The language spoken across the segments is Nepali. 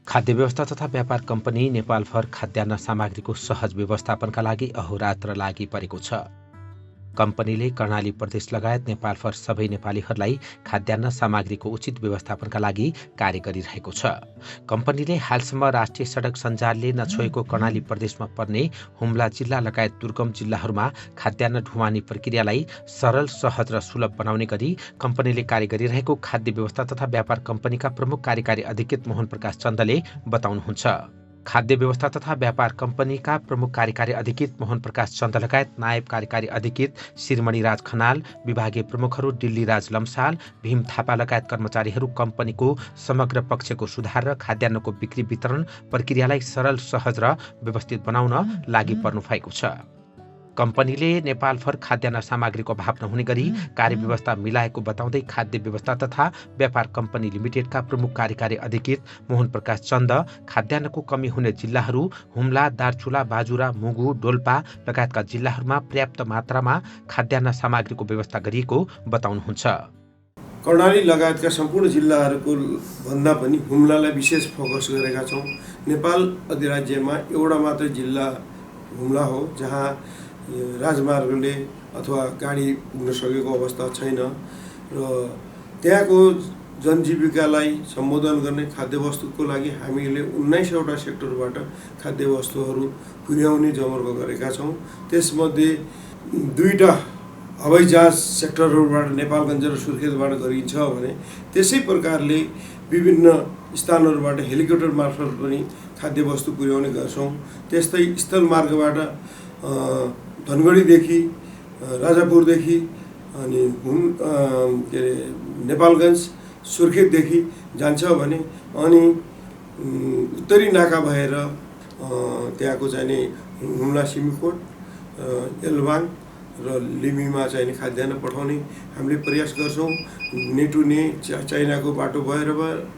खाद्य व्यवस्था तथा व्यापार कम्पनी नेपाल फर खाद्यान्न सामग्रीको सहज व्यवस्थापनका लागि अहोरात्र लागि परेको छ। कम्पनीले कर्णाली प्रदेश लगायत नेपाल फर सबै नेपालीहरूलाई खाद्यान्न सामग्रीको उचित व्यवस्थापनका लागि कार्य गरिरहेको छ। कम्पनीले हालसम्म राष्ट्रिय सडक सञ्जालले नछोएको कर्णाली प्रदेशमा पर्ने हुम्ला जिल्ला लगायत दुर्गम जिल्लाहरूमा खाद्यान्न ढुवानी प्रक्रियालाई सरल, सहज र सुलभ बनाउने गरी कम्पनीले कार्य गरिरहेको खाद्य व्यवस्था तथा व्यापार कम्पनीका प्रमुख कार्यकारी अधिकृत मोहन प्रकाश चन्दले बताउनुहुन्छ। खाद्य व्यवस्था तथा व्यापार कम्पनीका प्रमुख कार्यकारी अधिकृत मोहन प्रकाश चन्द लगायत नायब कार्यकारी अधिकृत श्रीमणी राज खनाल, विभागीय प्रमुखहरू दिल्ली राज लम्साल, भीम थापा लगायत कर्मचारीहरू कम्पनीको समग्र पक्षको सुधार र खाद्यान्नको बिक्री वितरण प्रक्रियालाई सरल, सहज र व्यवस्थित बनाउन लागि पर्नु भएको छ। कम्पनीले नेपाल फर खाद्यान्न सामग्रीको अभाव नहुने गरी कार्य व्यवस्था मिलाएको बताउँदै खाद्य व्यवस्था तथा व्यापार कम्पनी लिमिटेडका प्रमुख कार्यकारी अधिकृत मोहन प्रकाश चन्द खाद्यान्नको कमी हुने जिल्लाहरू हुम्ला, दार्चुला, बाजुरा, मुगु, डोल्पा लगायतका जिल्लाहरूमा पर्याप्त मात्रामा खाद्यान्न सामग्रीको व्यवस्था गरिएको बताउनुहुन्छ। कर्णाली लगायतका सम्पूर्ण जिल्लाहरूको भन्दा पनि हुम्लालाई विशेष फोकस गरेका छौँ। नेपाल अधिराज्यमा एउटा मात्र जिल्ला हुम्ला हो जहाँ राजमार्गले अथवा गाडी पुग्न सकेको अवस्था छैन र त्यहाँको जनजीविकालाई सम्बोधन गर्ने खाद्यवस्तुको लागि हामीले 19वटा सेक्टरबाट खाद्यवस्तुहरू पुर्याउने जमर्को गरेका छौँ। त्यसमध्ये 2टा हवाईजहाज सेक्टरहरूबाट नेपालगञ्ज र सुर्खेतबाट गरिन्छ भने त्यसै प्रकारले विभिन्न स्थानहरूबाट हेलिकप्टर मार्फत पनि खाद्यवस्तु पुर्याउने गर्छौँ। त्यस्तै स्थलमार्गबाट धनगढीदेखि, राजापुरदेखि अनि नेपालगञ्ज, सुर्खेतदेखि जान्छ भने अनि उत्तरी नाका भएर त्यहाँको चाहिने हुम्ला, सिमीकोट, एल्बाङ र लिमीमा चाहिने खाद्यान्न पठाउने हामीले प्रयास गर्छौँ। नेटुने चाइनाको बाटो भएर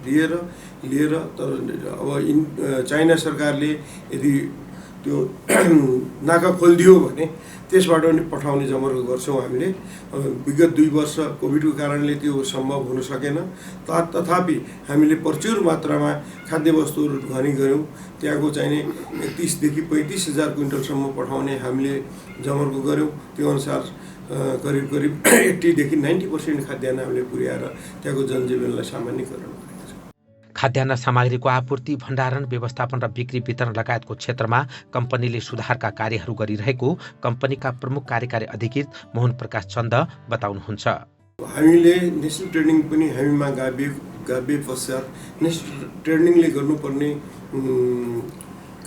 लिएर तर अब चाइना सरकारले यदि त्यो नाका खोलिदियो भने त्यसबाट पनि पठाउने जमर्को गर्छौँ हामीले। विगत 2 वर्ष कोभिडको कारणले त्यो सम्भव हुन सकेन, तथापि हामीले प्रचुर मात्रामा खाद्यवस्तुहरू ढुवानी गऱ्यौँ। त्यहाँको चाहिने 30,000 देखि 35,000 क्विन्टलसम्म पठाउने हामीले जमर्को गऱ्यौँ। त्यो अनुसार करिब 80 देखि 90% खाद्यान्न हामीले पुर्याएर त्यहाँको जनजीवनलाई सामान्यकरण गरेका छौँ। खाद्यान्न सामग्रीको आपूर्ति, भण्डारण, व्यवस्थापन र बिक्री वितरण लगायतको क्षेत्रमा कम्पनीले सुधारका कार्यहरू गरिरहेको कम्पनीका प्रमुख कार्यकारी अधिकृत मोहन प्रकाश चन्द बताउनुहुन्छ। हामीले नेसनल ट्रेनिङ पनि हामीमा गाभ्य पश्चात नेसनल ट्रेनिङले गर्नुपर्ने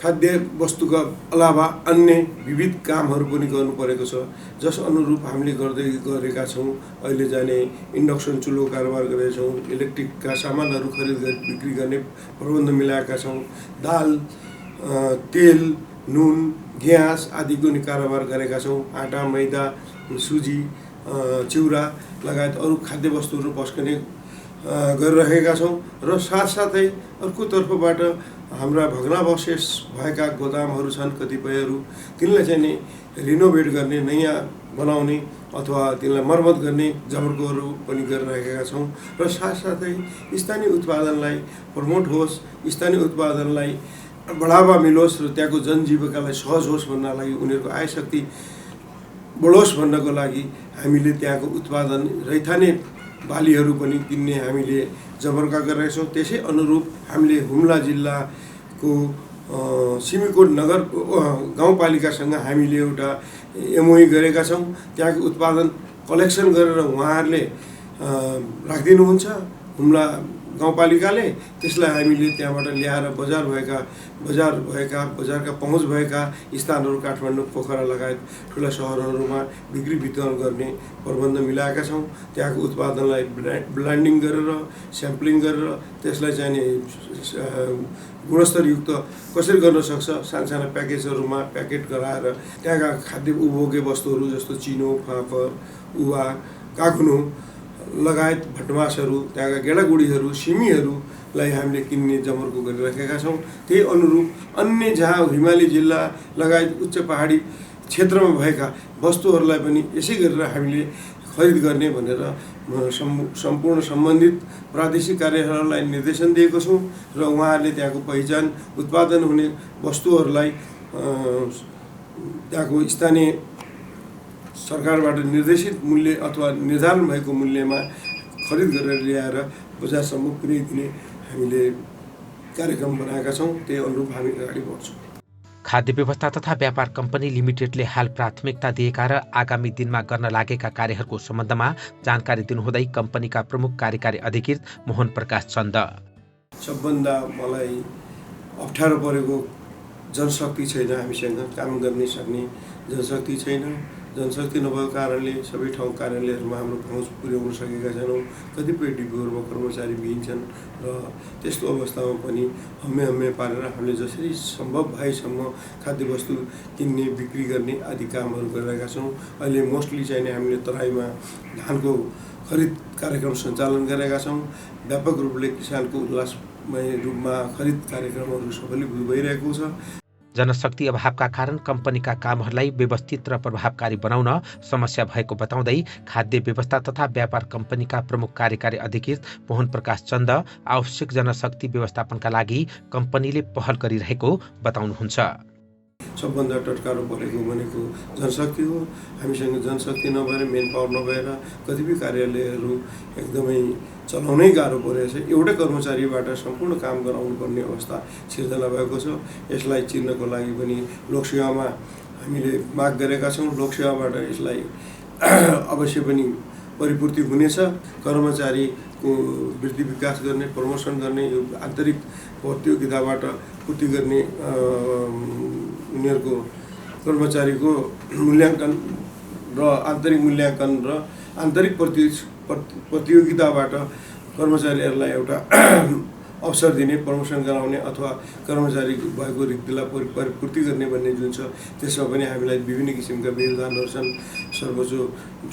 खाद्य वस्तुका अलावा अन्य विविध कामहरू पनि गर्नु परेको छ। जस अनुरूप हामीले गर्दै गरेका छौँ। अहिले जाने इन्डक्सन चुलो कारोबार गरेका छौँ, इलेक्ट्रिकका सामानहरू खरिद बिक्री गर्ने प्रबन्ध मिलाएका छौँ, दाल, तेल, नुन, ग्यास आदिको नि कारोबार गरेका छौँ। आटा, मैदा, सुजी, चिउरा लगायत अरू खाद्य वस्तुहरू पस्कने गरिरहेका छौँ र साथसाथै अर्कोतर्फबाट हाम्रा भग्नावशेष भएका गोदामहरू छन् कतिपयहरू, तिनलाई चाहिँ नि रिनोभेट गर्ने, नयाँ बनाउने अथवा तिनलाई मर्मत गर्ने जमर्कोहरू पनि गरिरहेका छौँ र साथसाथै स्थानीय उत्पादनलाई प्रमोट होस्, स्थानीय उत्पादनलाई बढावा मिलोस् र त्यहाँको जनजीविकालाई सहज होस् भन्नलाई, उनीहरूको आय शक्ति बढोस् भन्नको लागि हामीले त्यहाँको उत्पादन रैथाने बालीहरू पनि किन्ने हामीले जमर्का गरेका छौँ। त्यसै अनुरूप हामीले हुम्ला जिल्लाको सिमीकोट नगर गाउँपालिकासँग हामीले एउटा एमओयू गरेका छौँ। त्यहाँको उत्पादन कलेक्सन गरेर उहाँहरूले राखिदिनुहुन्छ हुम्ला गाउँपालिकाले, त्यसलाई हामीले त्यहाँबाट ल्याएर बजारका पहुँच भएका स्थानहरू काठमाडौँ, पोखरा लगायत ठुला सहरहरूमा बिक्री वितरण गर्ने प्रबन्ध मिलाएका छौँ। त्यहाँको उत्पादनलाई ब्ल्यान्डिङ गरेर, स्याम्पलिङ गरेर त्यसलाई चाहिने गुणस्तरयुक्त कसरी गर्न सक्छ साना प्याकेजहरूमा प्याकेट गराएर त्यहाँका खाद्य उपभोग्य वस्तुहरू जस्तो चिनो, फापर, उवा, काखुनो लगायत भटमासहरू, त्यहाँका गेडागुडीहरू, सिमीहरूलाई हामीले किन्ने जमर्को गरिराखेका छौँ। त्यही अनुरूप अन्य जहाँ हिमाली जिल्ला लगायत उच्च पहाडी क्षेत्रमा भएका वस्तुहरूलाई पनि यसै गरेर हामीले खरिद गर्ने भनेर सम्पूर्ण सम्बन्धित प्रादेशिक कार्यालयहरूलाई निर्देशन दिएको छौँ र उहाँहरूले त्यहाँको पहिचान उत्पादन हुने वस्तुहरूलाई त्यहाँको स्थानीय सरकारबाट निर्देशित मूल्य अथवा निर्धारण भएको मूल्यमा खरिद गरेर ल्याएर बजारसम्म पुर्याइदिने हामीले कार्यक्रम बनाएका छौँ। त्यही अनुरूप हामी अगाडि बढ्छौँ। खाद्य व्यवस्था तथा व्यापार कम्पनी लिमिटेडले हाल प्राथमिकता दिएका र आगामी दिनमा गर्न लागेका कार्यहरूको सम्बन्धमा जानकारी दिनुहुँदै कम्पनीका प्रमुख कार्यकारी अधिकृत मोहन प्रकाश चन्द, सबभन्दा मलाई अप्ठ्यारो परेको जनशक्ति छैन, हामीसँग काम गर्न सक्ने जनशक्ति छैन। जनशक्ति नभएको कारणले सबै ठाउँ कार्यालयहरूमा हाम्रो पहुँच पुर्याउन सकेका छैनौँ। कतिपय डिपोहरूमा कर्मचारी बिहिन्छन् र त्यस्तो अवस्थामा पनि हम्मे पारेर हामीले जसरी सम्भव भएसम्म खाद्यवस्तु किन्ने बिक्री गर्ने आदि कामहरू गरिरहेका छौँ। अहिले मोस्टली चाहिँ हामीले तराईमा धानको खरिद कार्यक्रम सञ्चालन गरेका छौँ। व्यापक रूपले किसानको उल्लासमय रूपमा खरिद कार्यक्रमहरू सबैले भइरहेको छ। जनशक्ति अभावका कारण कम्पनीका कामहरूलाई व्यवस्थित र प्रभावकारी बनाउन समस्या भएको बताउँदै खाद्य व्यवस्था तथा व्यापार कम्पनीका प्रमुख कार्यकारी अधिकृत मोहन प्रकाश चन्द आवश्यक जनशक्ति व्यवस्थापनका लागि कम्पनीले पहल गरिरहेको बताउनुहुन्छ। सबभन्दा टटकारो परेको भनेको जनशक्ति हो। हामीसँग जनशक्ति नभएर, मेन पावर नभएर कतिपय कार्यालयहरू एकदमै चलाउनै गाह्रो परेको छ। एउटै कर्मचारीबाट सम्पूर्ण काम गराउनु पर्ने अवस्था सिर्जना भएको छ। यसलाई चिर्नको लागि पनि लोकसेवामा हामीले माग गरेका छौँ। लोकसेवाबाट यसलाई अवश्य पनि परिपूर्ति हुनेछ। कर्मचारीको वृद्धि विकास गर्ने, प्रमोसन गर्ने, यो आन्तरिक प्रतियोगिताबाट पूर्ति गर्ने, उनीहरूको कर्मचारीको मूल्याङ्कन र आन्तरिक प्रतियोगिताबाट कर्मचारीहरूलाई एउटा अवसर दिने, प्रमोसन गराउने अथवा कर्मचारी भएको रिक्तिलाई परिपूर्ति गर्ने भन्ने जुन छ, त्यसमा पनि हामीलाई विभिन्न किसिमका व्यवधानहरू छन्।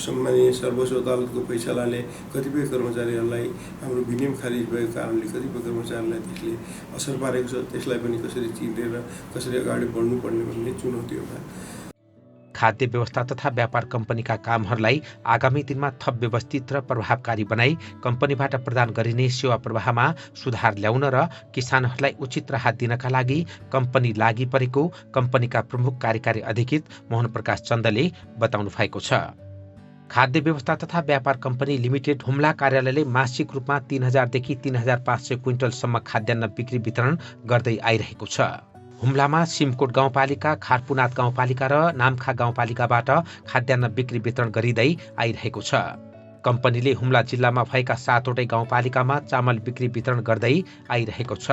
सम्मानीय सर्वोच्च अदालतको फैसलाले कतिपय कर्मचारीहरूलाई हाम्रो विनियम खारिज भएको कारणले कतिपय कर्मचारीलाई त्यसले असर पारेको छ। त्यसलाई पनि कसरी चिनेर कसरी अगाडि बढ्नुपर्ने भन्ने चुनौती हो। खाद्य व्यवस्था तथा व्यापार कम्पनीका कामहरूलाई आगामी दिनमा थप व्यवस्थित र प्रभावकारी बनाई कम्पनीबाट प्रदान गरिने सेवा प्रवाहमा सुधार ल्याउन र किसानहरूलाई उचित राहत दिनका लागि कम्पनी लागि परेको कम्पनीका प्रमुख कार्यकारी अधिकृत मोहन प्रकाश चन्दले बताउनु भएको छ। खाद्य व्यवस्था तथा व्यापार कम्पनी लिमिटेड हुम्ला कार्यालयले मासिक रूपमा 3000 देखि 3500 क्विन्टलसम्म खाद्यान्न बिक्री वितरण गर्दै आइरहेको छ। हुम्लामा सिमकोट गाउँपालिका, खारपुनाथ गाउँपालिका र नामखा गाउँपालिकाबाट खाद्यान्न बिक्री वितरण गरिँदै आइरहेको छ। कम्पनीले हुम्ला जिल्लामा भएका 7वटै गाउँपालिकामा चामल बिक्री वितरण गर्दै आइरहेको छ।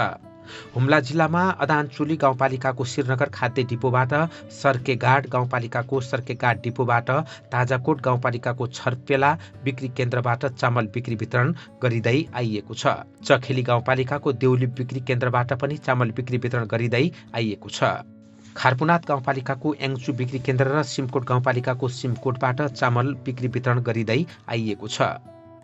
हुम्ला जिल्लामा अदानचुली गाउँपालिकाको श्रीनगर खाद्य डिपोबाट, सर्केगाड गाउँपालिकाको सर्केगाड डिपोबाट, ताजाकोट गाउँपालिकाको छर्पेला बिक्री केन्द्रबाट चामल बिक्री वितरण गरिँदै आइएको छ। चखेली गाउँपालिकाको देउली बिक्री केन्द्रबाट पनि चामल बिक्री वितरण गरिँदै आइएको छ। खारपुनाथ गाउँपालिकाको याङचु बिक्री केन्द्र र सिमकोट गाउँपालिकाको सिमकोटबाट चामल बिक्री वितरण गरिँदै आइएको छ।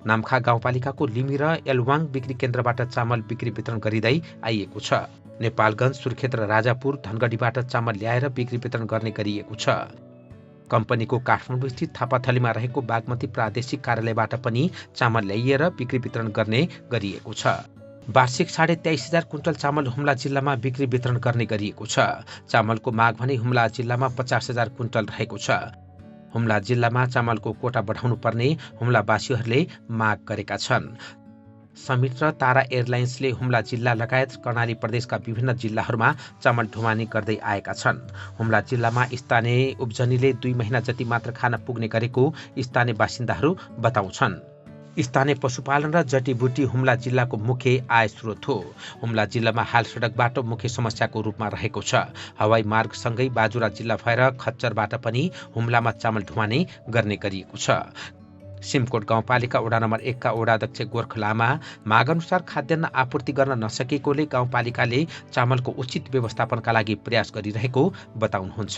नामखा गाउँपालिकाको लिमी र एलवाङ बिक्री केन्द्रबाट चामल बिक्री वितरण गरिँदै आइएको छ। नेपालगञ्ज, सुर्खेत र राजापुर, धनगढीबाट चामल ल्याएर बिक्री वितरण गर्ने गरिएको छ। कम्पनीको काठमाडौँ स्थित थापाथलीमा रहेको बागमती प्रादेशिक कार्यालयबाट पनि चामल ल्याइएर बिक्री वितरण गर्ने गरिएको छ। वार्षिक 23,500 कुन्टल चामल हुम्ला जिल्लामा बिक्री वितरण गर्ने गरिएको छ। चामलको माग भने हुम्ला जिल्लामा 50,000 कुन्टल रहेको छ। हुम्ला जिल्लामा चामलको कोटा बढाउनु पर्ने हुम्लावासीहरूले माग गरेका छन्। समिट र तारा एयरलाइन्सले हुम्ला जिल्ला लगायत कर्णाली प्रदेशका विभिन्न जिल्लाहरूमा चामल ढुवानी गर्दै आएका छन्। हुम्ला जिल्लामा स्थानीय उब्जनीले 2 महिना जति मात्र खान पुग्ने गरेको स्थानीय बासिन्दाहरू बताउँछन्। स्थानीय पशुपालन र जडीबुटी हुम्ला जिल्लाको मुख्य आय स्रोत हो। हुम्ला जिल्लामा हाल सडक बाटो मुख्य समस्याको रूपमा रहेको छ। हवाई मार्गसँगै बाजुरा जिल्ला भएर खच्चरबाट पनि हुम्लामा चामल ढुवानी गर्ने गरिएको छ। सिमकोट गाउँपालिका वडा नम्बर 1 का वडाध्यक्ष गोर्ख लामा मागअनुसार खाद्यान्न आपूर्ति गर्न नसकेकोले गाउँपालिकाले चामलको उचित व्यवस्थापनका लागि प्रयास गरिरहेको बताउनुहुन्छ।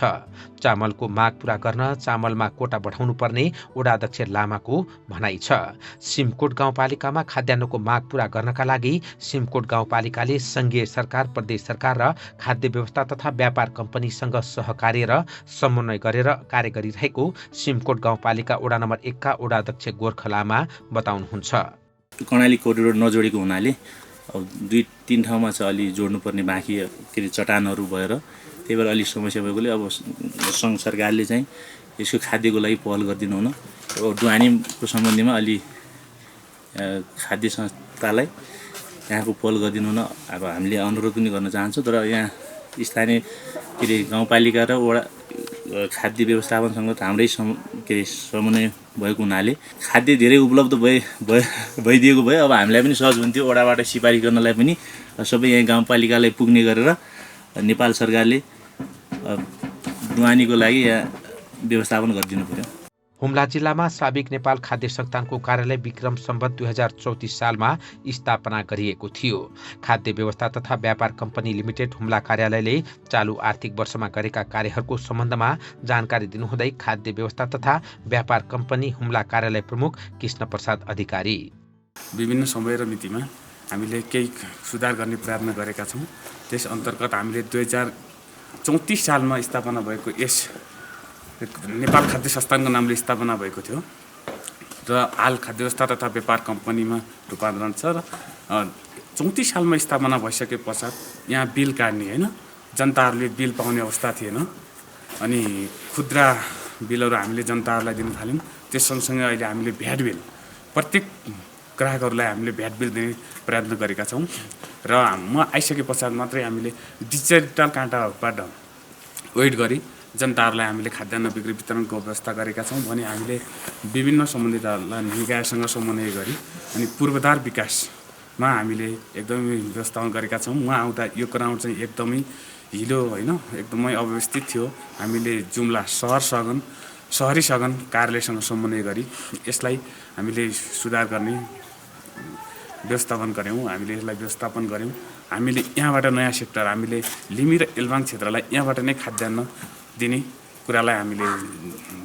चामलको माग पूरा गर्न चामलमा कोटा बढाउनु पर्ने वडाध्यक्ष लामाको भनाइ छ। सिमकोट गाउँपालिकामा खाद्यान्नको माग पूरा गर्नका लागि सिमकोट गाउँपालिकाले संघीय सरकार, प्रदेश सरकार र खाद्य व्यवस्था तथा व्यापार कम्पनीसँग सहकार्य र समन्वय गरेर कार्य गरिरहेको सिमकोट गाउँपालिका वडा नम्बर 1 का वडाध्यक्ष अध्यक्ष गोर्खा लामा बताउनुहुन्छ। कर्णाली कोरिडोर नजोडेको हुनाले अब 2-3 ठाउँमा चाहिँ अलि जोड्नुपर्ने बाँकी के अरे चट्टानहरू भएर त्यही भएर अलिक समस्या भएकोले अब सङ्घ सरकारले चाहिँ यसको खाद्यको लागि पहल गरिदिनु हुन अब ढुवानीको सम्बन्धीमा अलि खाद्य संस्थालाई यहाँको पहल गरिदिनु हुन अब हामीले अनुरोध पनि गर्न चाहन्छौँ। तर यहाँ स्थानीय के अरे गाउँपालिका र वडा खाद्य व्यवस्थापनसँग हाम्रै समन्वय भएको हुनाले खाद्य धेरै उपलब्ध भइदिएको भए अब हामीलाई पनि सहज हुन्थ्यो। वडाबाट सिफारिस गर्नलाई पनि सबै यहाँ गाउँपालिकालाई पुग्ने गरेर नेपाल सरकारले ढुवानीको लागि यहाँ व्यवस्थापन गरिदिनु पर्यो। हुम्ला जिल्लामा साबिक नेपाल खाद्य संस्थानको कार्यालय विक्रम सम्वत 2034 सालमा स्थापना गरिएको थियो। खाद्य व्यवस्था तथा व्यापार कम्पनी लिमिटेड हुम्ला कार्यालयले चालु आर्थिक वर्षमा गरेका कार्यहरूको सम्बन्धमा जानकारी दिनुहुँदै खाद्य व्यवस्था तथा व्यापार कम्पनी हुम्ला कार्यालय प्रमुख कृष्ण प्रसाद अधिकारी विभिन्न समय र मितिमा हामीले केही सुधार गर्ने प्रयत्न गरेका छौँ। त्यस अन्तर्गत हामीले 2034 सालमा स्थापना भएको यस नेपाल खाद्य संस्थानको नामले स्थापना भएको थियो र हाल खाद्य व्यवस्था तथा व्यापार कम्पनीमा रूपान्तरण छ र 34 सालमा स्थापना भइसके पश्चात यहाँ बिल काट्ने होइन जनताहरूले बिल पाउने अवस्था थिएन अनि खुद्रा बिलहरू हामीले जनताहरूलाई दिन थाल्यौँ। त्यस सँगसँगै अहिले हामीले भ्याट बिल प्रत्येक ग्राहकहरूलाई हामीले भ्याट बिल दिने प्रयत्न गरेका छौँ र म आइसके पश्चात मात्रै हामीले डिजिटल काँटाबाट वेट गरी जनताहरूलाई हामीले खाद्यान्न बिक्री वितरणको व्यवस्था गरेका छौँ भने हामीले विभिन्न सम्बन्धित निकायसँग समन्वय गरी अनि पूर्वाधार विकासमा हामीले एकदमै व्यवस्थापन गरेका छौँ। उहाँ आउँदा यो ग्राउन्ड चाहिँ एकदमै हिलो होइन एकदमै अव्यवस्थित थियो। हामीले जुम्ला सहरी सघन कार्यालयसँग समन्वय गरी यसलाई हामीले सुधार गर्ने व्यवस्थापन गऱ्यौँ। हामीले यसलाई व्यवस्थापन गऱ्यौँ। हामीले यहाँबाट नयाँ सेक्टर हामीले लिमी र एल्बाङ क्षेत्रलाई यहाँबाट नै खाद्यान्न दिने कुरालाई हामीले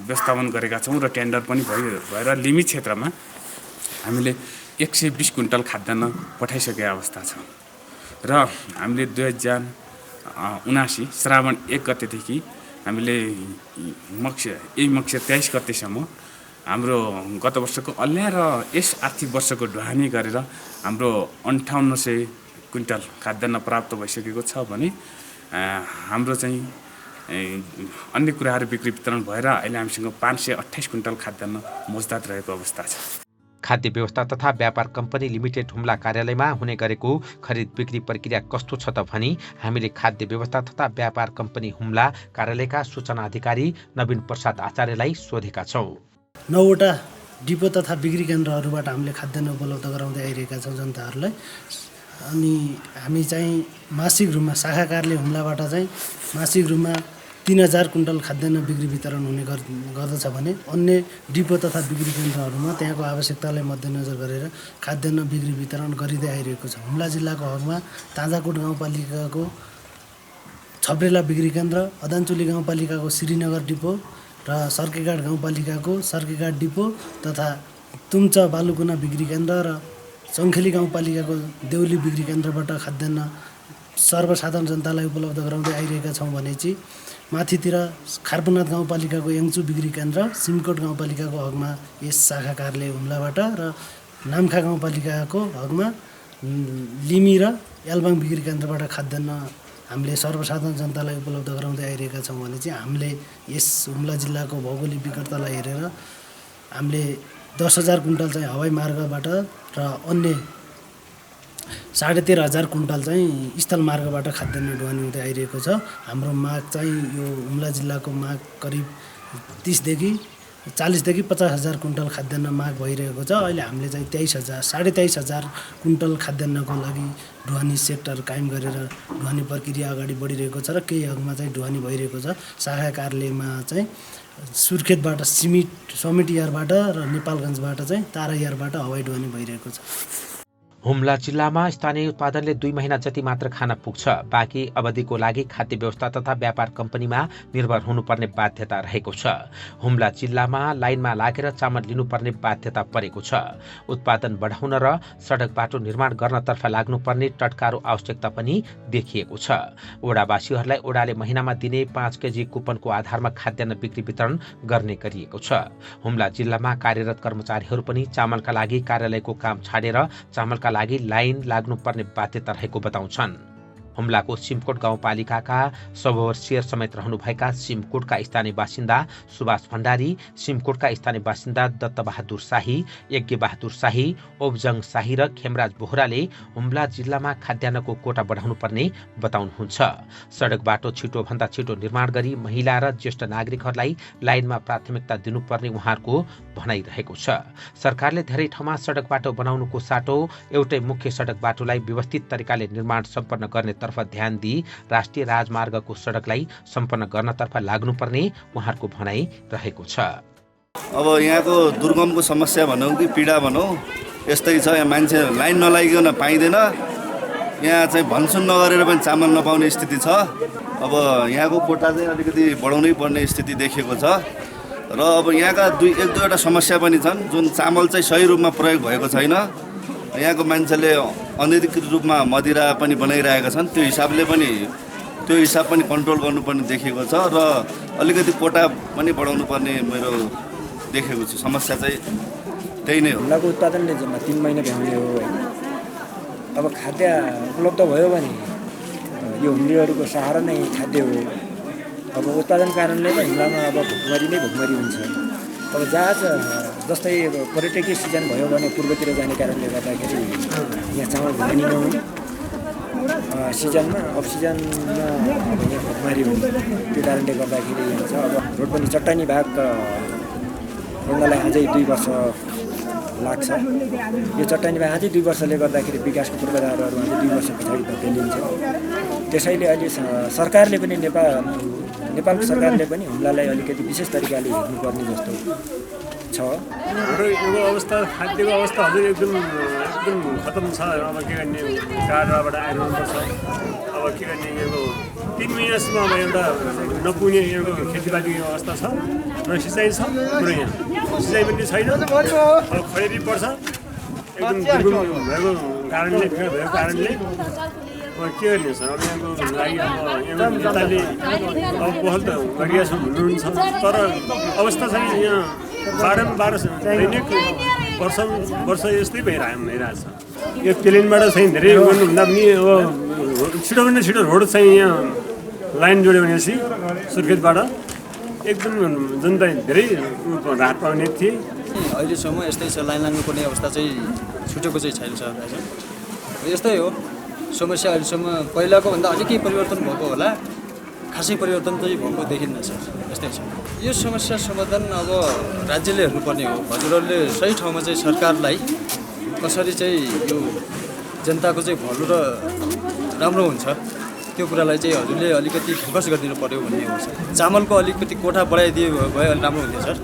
व्यवस्थापन गरेका छौँ र टेन्डर पनि भएर लिमी क्षेत्रमा हामीले 120 क्विन्टल खाद्यान्न पठाइसकेको अवस्था छ र हामीले 2079 श्रावण 1 गतेदेखि हामीले मक्सिर 23 गतेसम्म हाम्रो गत वर्षको अल्ल्या र यस आर्थिक वर्षको ढुवानी गरेर हाम्रो 5800 क्विन्टल खाद्यान्न प्राप्त भइसकेको छ भने हाम्रो चाहिँ अन्य कुराहरू बिक्री वितरण भएर अहिले हामीसँग 528 क्विन्टल खाद्यान्न मौजदात रहेको अवस्था छ। खाद्य व्यवस्था तथा व्यापार कम्पनी लिमिटेड हुम्ला कार्यालयमा हुने गरेको खरिद बिक्री प्रक्रिया कस्तो छ त भनी हामीले खाद्य व्यवस्था तथा व्यापार कम्पनी हुम्ला कार्यालयका सूचना अधिकारी नवीन प्रसाद आचार्यलाई सोधेका छौँ। 9वटा डिपो तथा बिक्री केन्द्रहरूबाट हामीले खाद्यान्न उपलब्ध गराउँदै आइरहेका छौँ जनताहरूलाई। अनि हामी चाहिँ मासिक रूपमा शाखा कार्यालय हुम्लाबाट चाहिँ मासिक रूपमा 3000 क्विन्टल खाद्यान्न बिक्री वितरण हुने गर्दछ भने अन्य डिपो तथा बिक्री केन्द्रहरूमा त्यहाँको आवश्यकतालाई मध्यनजर गरेर खाद्यान्न बिक्री वितरण गरिँदै आइरहेको छ। हुम्ला जिल्लाको हकमा ताजाकोट गाउँपालिकाको छब्रेला बिक्री केन्द्र, अदानचुली गाउँपालिकाको श्रीनगर डिपो र सर्केघाट गाउँपालिकाको सर्केघाट डिपो तथा तुम्च बालुकुना बिक्री केन्द्र र सङ्खेली गाउँपालिकाको देउली बिक्री केन्द्रबाट खाद्यान्न सर्वसाधारण जनतालाई उपलब्ध गराउँदै आइरहेका छौँ भने चाहिँ माथितिर खारपुनाथ गाउँपालिकाको याङचु बिक्री केन्द्र, सिमकोट गाउँपालिकाको हकमा यस शाखा कार्यालय हुम्लाबाट र नाम्खा गाउँपालिकाको हकमा लिमी र एल्बाङ बिक्री केन्द्रबाट खाद्यान्न हामीले सर्वसाधारण जनतालाई उपलब्ध गराउँदै आइरहेका छौँ भने चाहिँ हामीले यस हुम्ला जिल्लाको भौगोलिक विकटतालाई हेरेर हामीले 10,000 क्विन्टल चाहिँ हवाई मार्गबाट र अन्य 13,500 क्विन्टल चाहिँ स्थल मार्गबाट खाद्यान्न ढुवानी हुँदै आइरहेको छ। हाम्रो माग चाहिँ यो हुम्ला जिल्लाको माग करिब 40,000 देखि 50,000 क्विन्टल खाद्यान्न माग भइरहेको छ। अहिले हामीले चाहिँ 23,000 क्विन्टल खाद्यान्नको लागि ढुवानी सेक्टर कायम गरेर ढुवानी प्रक्रिया अगाडि बढिरहेको छ र केही हकमा चाहिँ ढुवानी भइरहेको छ। शाखा कार्यालयमा चाहिँ सुर्खेतबाट समिट यारबाट र नेपालगञ्जबाट चाहिँ तारा यारबाट हवाई ढुवानी भइरहेको छ। हुम्ला जिल्लामा स्थानीय उत्पादनले 2 महिना जति मात्र खान पुग्छ। बाँकी अवधिको लागि खाद्य व्यवस्था तथा व्यापार कम्पनीमा निर्भर हुनुपर्ने बाध्यता रहेको छ। हुम्ला जिल्लामा लाइनमा लागेर चामल लिनुपर्ने बाध्यता परेको छ। उत्पादन बढाउन र सडक बाटो निर्माण गर्नतर्फ लाग्नुपर्ने टटकारो आवश्यकता पनि देखिएको छ। ओडावासीहरूलाई ओडाले महिनामा दिने 5 केजी कुपनको आधारमा खाद्यान्न बिक्री वितरण गर्ने गरिएको छ। हुम्ला जिल्लामा कार्यरत कर्मचारीहरू पनि चामलका लागि कार्यालयको काम छाडेर चामलका लागि लाइन लाग्नुपर्ने बाध्यता रहेको बताउँछन्। हुम्लाको सिमकोट गाउँपालिकाका 100 वर्षीय समेत रहनुभएका सिमकोटका स्थानीय बासिन्दा सुभाष भण्डारी, सिमकोटका स्थानीय बासिन्दा दत्तबहादुर शाही, यज्ञबहादुर शाही, ओब्जङ शाही र खेमराज बोहराले हुम्ला जिल्लामा खाद्यान्नको कोटा बढाउनुपर्ने बताउनुहुन्छ। सडक बाटो छिटोभन्दा छिटो निर्माण गरी महिला र ज्येष्ठ नागरिकहरूलाई लाइनमा प्राथमिकता दिनुपर्ने उहाँहरूको भनाइरहेको छ। सरकारले धेरै ठाउँमा सडक बाटो बनाउनुको साटो एउटै मुख्य सडक बाटोलाई व्यवस्थित तरिकाले निर्माण सम्पन्न गर्ने तर्फ ध्यान दिई राष्ट्रिय राजमार्गको सडकलाई सम्पन्न गर्नतर्फ लाग्नुपर्ने उहाँहरूको भनाइ रहेको छ। अब यहाँको दुर्गमको समस्या भनौँ कि पीडा भनौँ यस्तै छ। यहाँ मान्छे लाइन नलागिकन पाइँदैन। यहाँ चाहिँ भनसुन नगरेर पनि चामल नपाउने स्थिति छ। अब यहाँको कोटा चाहिँ अलिकति बढाउनै पर्ने स्थिति देखिएको छ। र अब यहाँका एक दुईवटा समस्या पनि छन् जुन चामल चाहिँ सही रूपमा प्रयोग भएको छैन। यहाँको मान्छेले अनधिकृत रूपमा मदिरा पनि बनाइरहेका छन्। त्यो हिसाब पनि कन्ट्रोल गर्नुपर्ने देखिएको छ र अलिकति कोटा पनि बढाउनु पर्ने मेरो देखेको छु। समस्या चाहिँ त्यही नै हो। हुम्लाको उत्पादनले जम्मा 3 महिना भ्याउने हो होइन। अब खाद्य उपलब्ध भयो भने यो हुम्लीहरूको सहारा नै खाद्य हो। अब उत्पादन कारणले त हुम्लामा अब भुकमरी हुन्छ। अब जस्तै पर्यटकीय सिजन भयो भने पूर्वतिर जाने कारणले गर्दाखेरि यहाँ चामल भुक्मरी नहुने, सिजनमा अफ सिजनमा अब यहाँ भुक्मरी हुने। त्यो कारणले गर्दाखेरि हुन्छ। अब रोड पनि चट्टानी भाग रोड्नलाई अझै 2 वर्ष लाग्छ। यो चट्टानी भाग अझै 2 वर्षले गर्दाखेरि विकासको पूर्वाधारहरू अझै 2 वर्ष पछाडि धकेलिन्छ। त्यसैले अहिले सरकारले पनि नेपालको सरकारले पनि हुम्लालाई अलिकति विशेष तरिकाले हेर्नुपर्ने जस्तो छ। हाम्रो यो अवस्था खाद्यको अवस्था हजुर एकदम खतम छ। अब के गर्ने, टाढाबाट आइरहनुपर्छ। अब के गर्ने, यो 3 महिनासम्म अब एउटा नपुग्ने यो खेतीपातीको अवस्था छ। न सिँचाइ छ, पुरै यहाँ सिँचाइ पनि छैन। अब खडेरी पर्छ एकदम दुर्गम भएको कारणले, भएको कारणले अब के गर्ने सर। अब यहाँको लागि अब नेताले अब पहल त गरिरहेका छन् हुनुहुन्छ। तर अवस्था चाहिँ यहाँ बारम्बार दैनिक वर्ष यस्तै भइरहेछ। यो प्लेनबाट चाहिँ धेरै गर्नुभन्दा पनि अब छिटोभन्दा छिटो रोड चाहिँ यहाँ लाइन जोड्यो भनेपछि सुर्खेतबाट एकदम जनता धेरै राहत पाउने थिए। अहिलेसम्म यस्तै छ। लाइन लाग्नुपर्ने अवस्था चाहिँ छुटेको चाहिँ छैन सर। यस्तै हो समस्या। अहिलेसम्म पहिलाको भन्दा अलिक केही परिवर्तन भएको होला, खासै परिवर्तन चाहिँ भएको देखिन्न सर। यस्तै छ। यो समस्या समाधान अब राज्यले हेर्नुपर्ने हो। हजुरहरूले सही ठाउँमा चाहिँ सरकारलाई कसरी चाहिँ यो जनताको चाहिँ भलो र राम्रो हुन्छ त्यो कुरालाई चाहिँ हजुरले अलिकति फोकस गरिदिनु पर्यो भन्ने हो सर। चामलको अलिकति कोठा बढाइदिए भए अलिक राम्रो हुन्थ्यो सर।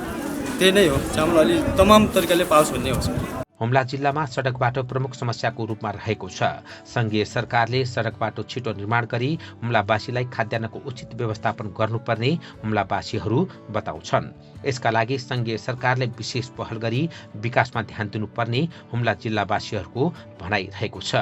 त्यही नै हो। चामल अलि तमाम तरिकाले पाओस् भन्ने हो सर। हुम्ला जिल्लामा सडक बाटो प्रमुख समस्याको रूपमा रहेको छ। संघीय सरकारले सडक बाटो छिटो निर्माण गरी हुम्लावासीलाई खाद्यान्नको उचित व्यवस्थापन गर्नुपर्ने हुम्लावासीहरू बताउँछन्। यसका लागि संघीय सरकारले विशेष पहल गरी विकासमा ध्यान दिनुपर्ने हुम्ला जिल्लावासीहरूको भनाइ रहेको छ।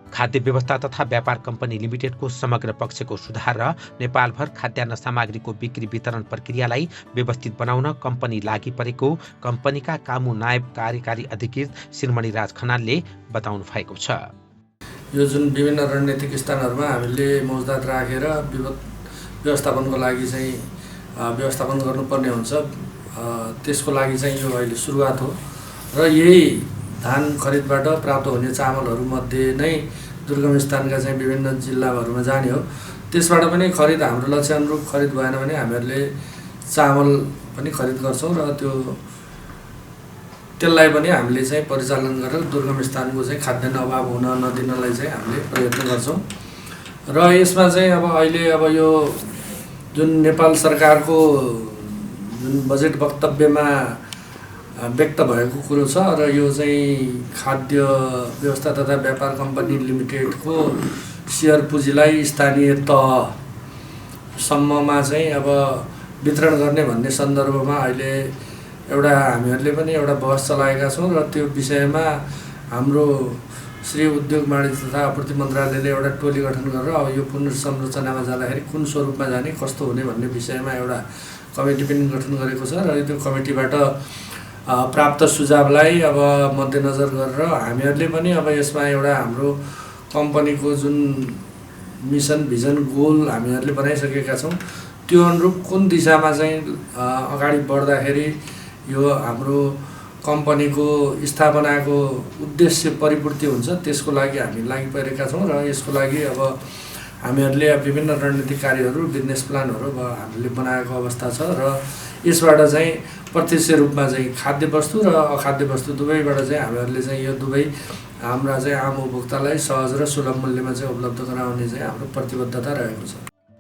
खाद्य व्यवस्था तथा व्यापार कम्पनी लिमिटेडको समग्र पक्षको सुधार र नेपालभर खाद्यान्न सामग्रीको बिक्री वितरण प्रक्रियालाई व्यवस्थित बनाउन कम्पनी लागि परेको कम्पनीका कामु नायब कार्यकारी अधिकृत श्रीमणी राज खनालले बताउनु भएको छ। यो जुन विभिन्न रणनीतिक स्थानहरूमा हामीले मौजदात राखेर व्यवस्थापनको लागि चाहिँ व्यवस्थापन गर्नुपर्ने हुन्छ। त्यसको लागि चाहिँ यो अहिले सुरुवात हो र यही धान खरिदबाट प्राप्त हुने चामलहरूमध्ये नै दुर्गम स्थानका चाहिँ विभिन्न जिल्लाहरूमा जाने हो। त्यसबाट पनि खरिद हाम्रो लक्ष्य अनुरूप खरिद भएन भने हामीहरूले चामल पनि खरिद गर्छौँ र त्यसलाई पनि हामीले चाहिँ परिचालन गरेर दुर्गम स्थानको चाहिँ खाद्यान्न अभाव हुन नदिनलाई चाहिँ हामीले प्रयत्न गर्छौँ। र यसमा चाहिँ अब अहिले अब यो जुन नेपाल सरकारको जुन बजेट वक्तव्यमा व्यक्त भएको कुरो छ र यो चाहिँ खाद्य व्यवस्था तथा व्यापार कम्पनी लिमिटेडको सेयर पुँजीलाई स्थानीय तहसम्ममा चाहिँ अब वितरण गर्ने भन्ने सन्दर्भमा अहिले एउटा हामीहरूले पनि एउटा बहस चलाएका छौँ र त्यो विषयमा हाम्रो श्री उद्योग वाणिज्य तथा आपूर्ति मन्त्रालयले एउटा टोली गठन गरेर अब यो पुनर्संरचनामा जाँदाखेरि कुन स्वरूपमा जाने कस्तो हुने भन्ने विषयमा एउटा कमिटी पनि गठन गरेको छ र त्यो कमिटीबाट प्राप्त सुझावलाई अब मध्यनजर गरेर हामीहरूले पनि अब यसमा एउटा हाम्रो कम्पनीको जुन मिसन भिजन गोल हामीहरूले बनाइसकेका छौँ त्यो अनुरूप कुन दिशामा चाहिँ अगाडि बढ्दाखेरि यो हाम्रो कम्पनीको स्थापनाको उद्देश्य परिपूर्ति हुन्छ त्यसको लागि हामी लागिपरेका छौँ र यसको लागि अब हामीहरूले विभिन्न रणनीतिक कार्यहरू बिजनेस प्लानहरू अब हामीले बनाएको अवस्था छ र यसबाट चाहिँ प्रत्यक्ष रूपमा चाहिँ खाद्य वस्तु र अखाद्य वस्तु दुवैबाट चाहिँ हामीहरूले चाहिँ यो दुवै हाम्रा चाहिँ आम उपभोक्तालाई सहज र सुलभ मूल्यमा चाहिँ उपलब्ध गराउने चाहिँ हाम्रो प्रतिबद्धता रहेको छ।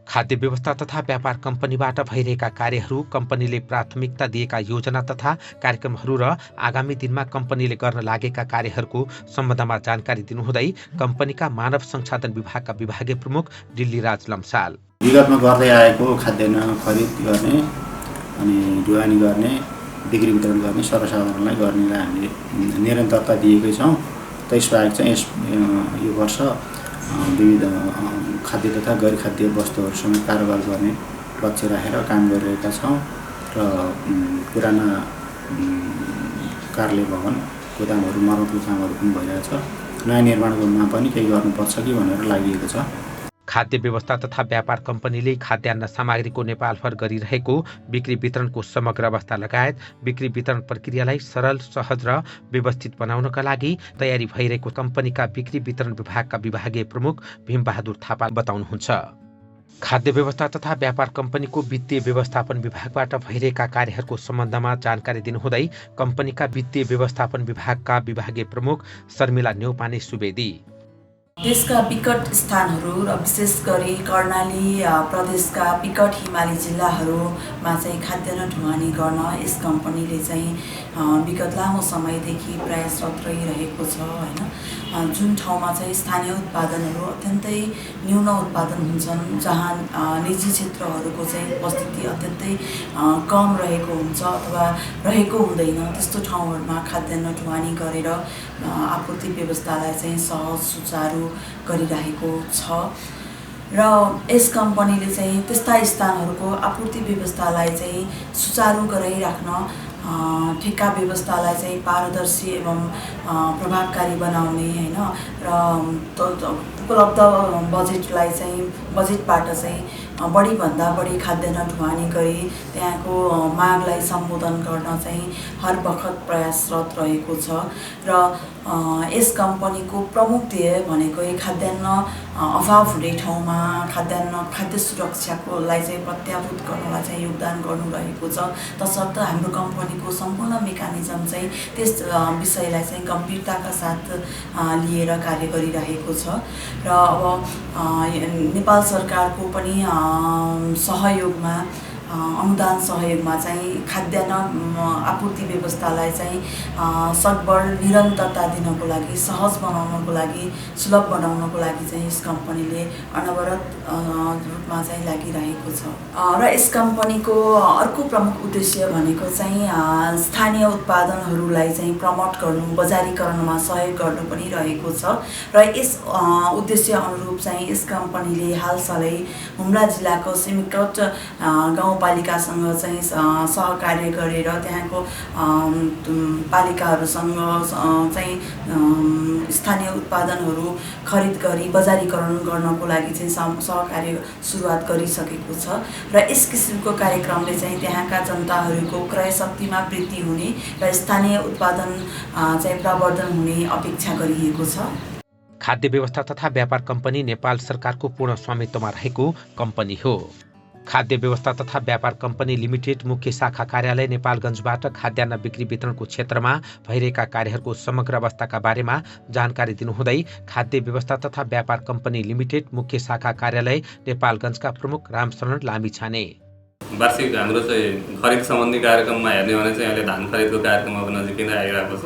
खाद्य व्यवस्था तथा व्यापार कम्पनीबाट भइरहेका कार्यहरू, कम्पनीले प्राथमिकता दिएका योजना तथा कार्यक्रमहरू र आगामी दिनमा कम्पनीले गर्न लागेका कार्यहरूको सम्बन्धमा जानकारी दिनुहुँदै कम्पनीका मानव संसाधन विभागका विभागीय प्रमुख दिल्लीराज लम्साल विगतमा गर्दै आएको खाद्यान्न खरिद गर्ने अनि ढुवानी गर्ने बिक्री वितरण गर्ने सर्वसाधारणलाई गर्नेलाई हामीले निरन्तरता दिएकै छौँ। त्यसबाहेक चाहिँ यो वर्ष विविध खाद्य तथा गैर खाद्य वस्तुहरूसँग कारोबार गर्ने लक्ष्य राखेर काम गरिरहेका छौँ र पुराना कार्यालय भवन गोदामहरू मर्मतको कामहरू पनि भइरहेछ। नयाँ निर्माणमा पनि केही गर्नुपर्छ कि भनेर लागि छ। खाद्य व्यवस्था तथा व्यापार कम्पनीले खाद्यान्न सामग्रीको नेपालभर गरिरहेको बिक्री वितरणको समग्र अवस्था लगायत बिक्री वितरण प्रक्रियालाई सरल, सहज र व्यवस्थित बनाउनका लागि तयारी भइरहेको कम्पनीका बिक्री वितरण विभागका विभागीय प्रमुख भीमबहादुर थापा बताउनुहुन्छ। खाद्य व्यवस्था तथा व्यापार कम्पनीको वित्तीय व्यवस्थापन विभागबाट भइरहेका कार्यहरूको सम्बन्धमा जानकारी दिनुहुँदै कम्पनीका वित्तीय व्यवस्थापन विभागका विभागीय प्रमुख शर्मिला न्यौपाने सुवेदी देशका विकट स्थानहरू र विशेष गरी कर्णाली प्रदेशका विकट हिमाली जिल्लाहरूमा चाहिँ खाद्यान्न ढुवानी गर्न यस कम्पनीले चाहिँ विगत लामो समयदेखि प्रयासरत रहिरहेको छ हैन। जुन ठाउँमा चाहिँ स्थानीय उत्पादनहरू अत्यन्तै न्यून उत्पादन हुन्छन्, जहाँ निजी क्षेत्रहरूको चाहिँ उपस्थिति अत्यन्तै कम रहेको हुन्छ अथवा रहेको हुँदैन, त्यस्तो ठाउँहरूमा खाद्यान्न ढुवानी गरेर आपूर्ति व्यवस्थालाई चाहिँ सहज सुचारू गरिरहेको छ र यस कम्पनीले चाहिँ त्यस्ता स्थानहरूको आपूर्ति व्यवस्थालाई चाहिँ सुचारू गराइराख्न ठेक्का व्यवस्थालाई चाहिँ पारदर्शी एवं प्रभावकारी बनाउने हैन र उपलब्ध बजेटलाई चाहिँ बजेटबाट चाहिँ बढीभन्दा बढी खाद्यान्न ढुवानी गरी त्यहाँको मागलाई सम्बोधन गर्न चाहिँ हर बखत प्रयासरत रहेको छ र यस कम्पनीको प्रमुख ध्येय भनेको खाद्यान्न अभाव हुने ठाउँमा खाद्य सुरक्षाकोलाई चाहिँ प्रत्याभूत गर्नलाई चाहिँ योगदान गर्नु रहेको छ। तसर्थ हाम्रो कम्पनीको सम्पूर्ण मेकानिजम चाहिँ त्यस विषयलाई चाहिँ गम्भीरताका साथ लिएर कार्य गरिरहेको छ र अब नेपाल सरकारको पनि सहयोगमा अनुदान सहयोगमा चाहिँ खाद्यान्न आपूर्ति व्यवस्थालाई चाहिँ सकबल निरन्तरता दिनको लागि, सहज बनाउनको लागि, सुलभ बनाउनको लागि चाहिँ यस कम्पनीले अनवरत रूपमा चाहिँ लागिरहेको छ र यस कम्पनीको अर्को प्रमुख उद्देश्य भनेको चाहिँ स्थानीय उत्पादनहरूलाई चाहिँ प्रमोट गर्नु, बजारीकरणमा सहयोग गर्नु पनि रहेको छ र यस उद्देश्य अनुरूप चाहिँ यस कम्पनीले हालसालै हुम्ला जिल्लाको सिमिकोट गाउँपालिकासँग चाहिँ सहकार्य गरेर त्यहाँको पालिकाहरूसँग चाहिँ स्थानीय उत्पादनहरू खरिद गरी बजारीकरण गर्नको लागि चाहिँ सहकार्य सुरुवात गरिसकेको छ र यस किसिमको कार्यक्रमले चाहिँ त्यहाँका जनताहरूको क्रय शक्तिमा वृद्धि हुने र स्थानीय उत्पादन चाहिँ प्रवर्धन हुने अपेक्षा गरिएको छ। खाद्य व्यवस्था तथा व्यापार कम्पनी नेपाल सरकारको पूर्ण स्वामित्वमा रहेको कम्पनी हो। खाद्य व्यवस्था तथा व्यापार कम्पनी लिमिटेड मुख्य शाखा कार्यालय नेपालगञ्जबाट खाद्यान्न बिक्री वितरणको क्षेत्रमा भइरहेका कार्यहरूको समग्र अवस्थाका बारेमा जानकारी दिनुहुँदै खाद्य व्यवस्था तथा व्यापार कम्पनी लिमिटेड मुख्य शाखा कार्यालय नेपालगञ्जका प्रमुख रामशरण लामिछाने वार्षिक हाम्रो चाहिँ खरिद सम्बन्धी कार्यक्रममा हेर्ने भने चाहिँ अहिले धान खरिदको कार्यक्रम अब नजिकै नै आइरहेको छ।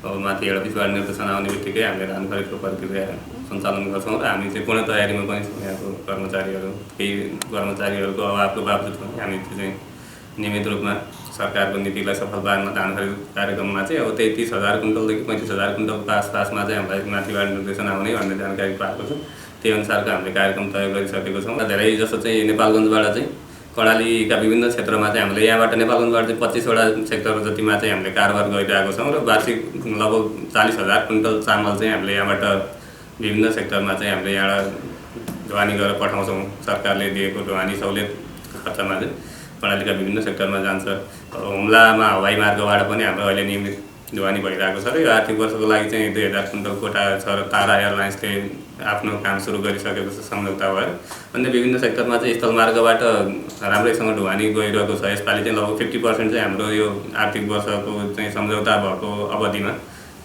अब माथि एउटा पिछवाड निर्देशन आउने बित्तिकै हामीले धान खरिदको प्रक्रिया सञ्चालन गर्छौँ र हामी चाहिँ पूर्ण तयारीमा पनि छौँ। यहाँको कर्मचारीहरू केही कर्मचारीहरूको अभावको बावजुद पनि हामी चाहिँ नियमित रूपमा सरकारको नीतिलाई सफल पार्न धान खरिद कार्यक्रममा चाहिँ अब 33,000 कुन्टलदेखि 35,000 कुन्टलको आसपासमा चाहिँ हामीलाई माथिबाट निर्देशन आउने भन्ने जानकारी पाएको छौँ। त्यही अनुसारको हामीले कार्यक्रम तय गरिसकेको छौँ। धेरै जसो चाहिँ नेपालगञ्जबाट चाहिँ कर्णालीका विभिन्न क्षेत्रमा चाहिँ हामीले यहाँबाट नेपालगञ्जबाट चाहिँ 25वटा सेक्टर जतिमा चाहिँ हामीले कारोबार गरिरहेको छौँ र वार्षिक लगभग 40,000 कुन्टल चामल चाहिँ हामीले यहाँबाट विभिन्न सेक्टरमा चाहिँ हामीले यहाँ ढुवानी गरेर पठाउँछौँ। सरकारले दिएको ढुवानी सहुलियत खर्चमा चाहिँ कर्णालीका विभिन्न सेक्टरमा जान्छ। हुम्लामा हवाई मार्गबाट पनि हाम्रो अहिले नियमित ढुवानी भइरहेको छ र यो आर्थिक वर्षको लागि चाहिँ 2000 कुन्टल कोटा छ र तारा एयरलाइन्सले आफ्नो काम सुरु गरिसकेको छ सम्झौता भएर। अन्य विभिन्न सेक्टरमा चाहिँ स्थलमार्गबाट राम्रैसँग ढुवानी गइरहेको छ। यसपालि चाहिँ लगभग 50% चाहिँ हाम्रो यो आर्थिक वर्षको चाहिँ सम्झौता भएको अवधिमा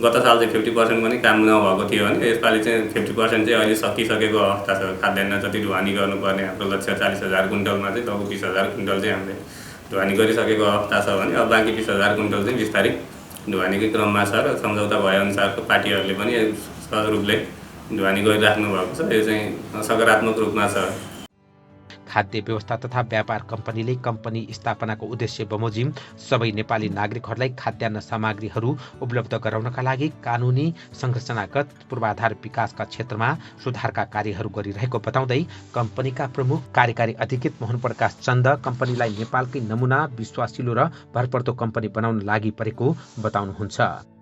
गत साल चाहिँ 50% पनि काम नभएको थियो भने यसपालि चाहिँ 50% चाहिँ अहिले सकिसकेको अवस्था छ। खाद्यान्न जति ढुवानी गर्नुपर्ने हाम्रो लक्ष्य 40,000 कुन्टलमा चाहिँ लगभग 20,000 कुन्टल चाहिँ हामीले ढुवानी गरिसकेको अवस्था छ भने अब बाँकी 20,000 कुन्टल चाहिँ बिस्तारै ढुवानीकै क्रममा छ र सम्झौता भएअनुसारको पार्टीहरूले पनि सहज रूपले ढुवानी गरिराख्नु भएको छ। यो चाहिँ सकारात्मक रूपमा छ। खाद्य व्यवस्था तथा व्यापार कम्पनीले कम्पनी स्थापनाको उद्देश्य बमोजिम सबै नेपाली नागरिकहरूलाई खाद्यान्न सामग्रीहरू उपलब्ध गराउनका लागि कानुनी संरचनागत पूर्वाधार विकासका क्षेत्रमा सुधारका कार्यहरू गरिरहेको बताउँदै कम्पनीका प्रमुख कार्यकारी अधिकृत मोहन प्रकाश चन्द कम्पनीलाई नेपालकै नमुना विश्वासिलो र भरपर्दो कम्पनी बनाउन लागि परेको बताउनुहुन्छ।